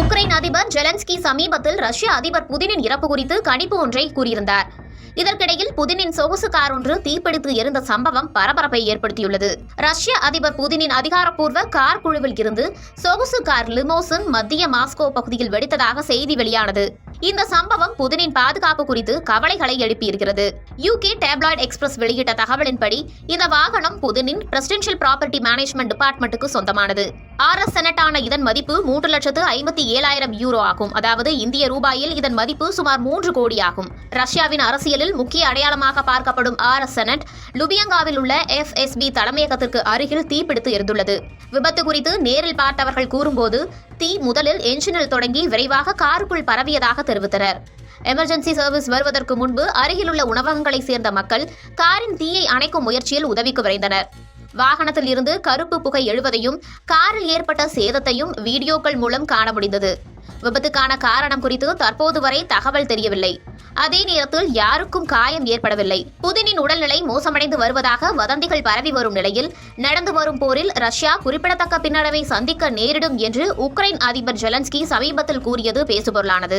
Ukraine அதிபர் Zelensky சமீபத்தில் ரஷ்ய அதிபர் புதினின் இறப்பு குறித்து கணிப்பு ஒன்றை கூறியிருந்தார். இதற்கிடையில் புதினின் சொகுசு கார் ஒன்று தீப்பிடித்து எரிந்த சம்பவம் பரபரப்பை ஏற்படுத்தியுள்ளது. ரஷ்ய அதிபர் புதினின் அதிகாரப்பூர்வ கார் குழுவில் இருந்து சொகுசு கார் லிமோசின் மத்திய மாஸ்கோ பகுதியில் வெடித்ததாக செய்தி வெளியானது. இந்த சம்பவம் புதினின் பாதுகாப்பு குறித்து கவலைகளை எழுப்பியிருக்கிறது. UK டேப்லாய்ட் எக்ஸ்பிரஸ் வெளியிட்ட தகவலின்படி இந்த வாகனம் புதினின் பிரசிடென்ஷியல் ப்ராப்பர்ட்டி மேனேஜ்மெண்ட் டிபார்ட்மெண்ட்டுக்கு சொந்தமானது. RS செனட்டான இதன் மதிப்பு 3,57,000 யூரோ ஆகும். அதாவது இந்திய ரூபாயில் இதன் மதிப்பு சுமார் 3 கோடி ஆகும். ரஷ்யாவின் அரசியலில் முக்கிய அடையாளமாக பார்க்கப்படும் RS செனட் லுபியங்காவில் உள்ள FSB தலைமையகத்திற்கு அருகில் தீப்பிடித்து எரிந்துள்ளது. விபத்து குறித்து நேரில் பார்த்தவர்கள் கூறும்போது தீ முதலில் என்ஜினில் தொடங்கி விரைவாக காருக்குள் பரவியதாக தெரிவித்தனர். எமர்ஜென்சி சர்வீஸ் வருவதற்கு முன்பு அருகிலுள்ள உணவகங்களைச் சேர்ந்த மக்கள் காரின் தீயை அணைக்கும் முயற்சியில் உதவிக்கு விரைந்தனர். வாகனத்தில் இருந்து கருப்பு புகை எழுவதையும் காரில் ஏற்பட்ட சேதத்தையும் வீடியோக்கள் மூலம் காண முடிந்தது. விபத்துக்கான காரணம் குறித்து தற்போது வரை தகவல் தெரியவில்லை. அதே நேரத்தில் யாருக்கும் காயம் ஏற்படவில்லை. புதினின் உடல்நிலை மோசமடைந்து வருவதாக வதந்திகள் பரவி வரும் நிலையில் நடந்து வரும் போரில் ரஷ்யா குறிப்பிடத்தக்க பின்னடைவை சந்திக்க நேரிடும் என்று உக்ரைன் அதிபர் ஜெலன்ஸ்கி சமீபத்தில் கூறியது பேசுபொருளானது.